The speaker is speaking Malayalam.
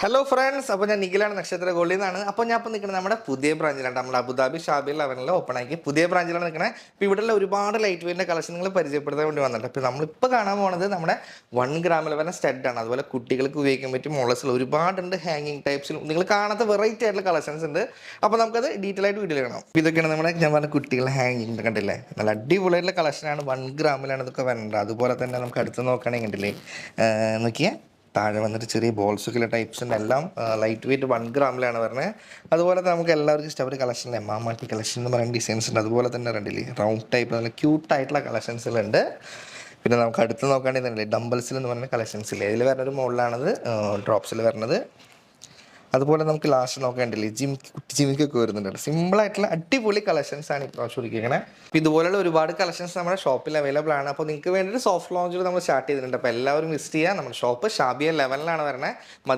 ഹലോ ഫ്രണ്ട്സ്, അപ്പോൾ ഞാൻ നിഖിലാണ് നക്ഷത്ര ഗോൾഡിൽ നിന്നാണ്. അപ്പോൾ ഞാൻ ഇപ്പോൾ നിൽക്കുന്നത് നമ്മുടെ പുതിയ ബ്രാഞ്ചിലാണ്. നമ്മുടെ അബുദാബി ഷാബിൽ ലെവനിൽ ഓപ്പൺ ആക്കി പുതിയ ബ്രാഞ്ചിലാണ് നിൽക്കുന്നത്. ഇപ്പോൾ ഇവിടെയുള്ള ഒരുപാട് ലൈറ്റ് വെയിറ്റിൻ്റെ കളക്ഷൻ നിങ്ങൾ പരിചയപ്പെടുത്താൻ വേണ്ടി വന്നിട്ടുണ്ട്. അപ്പോൾ നമ്മളിപ്പോൾ കാണാൻ പോകുന്നത് നമ്മുടെ 1 ഗ്രാമിൽ വരുന്ന സ്റ്റഡാണ്. അതുപോലെ കുട്ടികൾക്ക് ഉപയോഗിക്കാൻ പറ്റും മോളസിൽ ഒരുപാടുണ്ട്. ഹാങ്ങിങ് ടൈപ്സിലും നിങ്ങൾ കാണാത്ത വെറൈറ്റി ആയിട്ടുള്ള കളക്ഷൻസ് ഉണ്ട്. അപ്പോൾ നമുക്കത് ഡീറ്റെയിൽ ആയിട്ട് വീഡിയോ കാണാം. അപ്പോൾ ഇതൊക്കെയാണ് നമ്മുടെ ഞാൻ പറഞ്ഞ കുട്ടികളെ ഹാങ്ങിങ് കണ്ടില്ലേ, നല്ല അടിപൊളിയായിട്ടുള്ള കളക്ഷനാണ്. 1 ഗ്രാമിലാണ് ഇതൊക്കെ വരേണ്ടത്. അതുപോലെ തന്നെ നമുക്ക് അടുത്ത് നോക്കുകയാണെങ്കിൽ കണ്ടില്ലേ, നോക്കിയാൽ താഴെ വന്നിട്ട് ചെറിയ ബോൾസൊക്കെ ടൈപ്സിൻ്റെ എല്ലാം ലൈറ്റ് വെയിറ്റ് 1 ഗ്രാമിലാണ് വരുന്നത്. അതുപോലെ തന്നെ നമുക്ക് എല്ലാവർക്കും ഇഷ്ടപ്പെട്ട കളക്ഷൻ മാമാട്ടി കളക്ഷൻ എന്ന് പറയുന്ന ഡിസൈൻസ് ഉണ്ട്. അതുപോലെ തന്നെ രണ്ടില്ലേ റൗണ്ട് ടൈപ്പ് നല്ല ക്യൂട്ടായിട്ടുള്ള കളക്ഷൻസിലുണ്ട്. പിന്നെ നമുക്ക് അടുത്ത് നോക്കുകയാണെങ്കിൽ ഡംബൽസിൽ എന്ന് പറയുന്ന കളക്ഷൻസിൽ ഇതിൽ വരുന്നൊരു മോഡലാണത്, ഡ്രോപ്സിൽ വരുന്നത്. അതുപോലെ നമുക്ക് ലാസ്റ്റ് നോക്കേണ്ടില്ലേ ജിമിക്കൊക്കെ വരുന്നുണ്ട്. സിമ്പിളായിട്ടുള്ള അടിപൊളി കളക്ഷൻസ് ആണ് ഇപ്രാവശ്യം ഒരുക്കിയിരിക്കുന്നത്. അപ്പോൾ ഇതുപോലെയുള്ള ഒരുപാട് കളക്ഷൻസ് നമ്മുടെ ഷോപ്പിൽ അവൈലബിൾ ആണ്. അപ്പോൾ നിങ്ങൾക്ക് വേണ്ടിയിട്ട് സോഫ്റ്റ് ലോഞ്ചിൽ നമ്മൾ സ്റ്റാർട്ട് ചെയ്തിട്ടുണ്ട്. അപ്പോൾ എല്ലാവരും വിസിറ്റ് ചെയ്യുക. നമ്മുടെ ഷോപ്പ് ഷാബിയ ലെവലിലാണ് വരുന്നത്.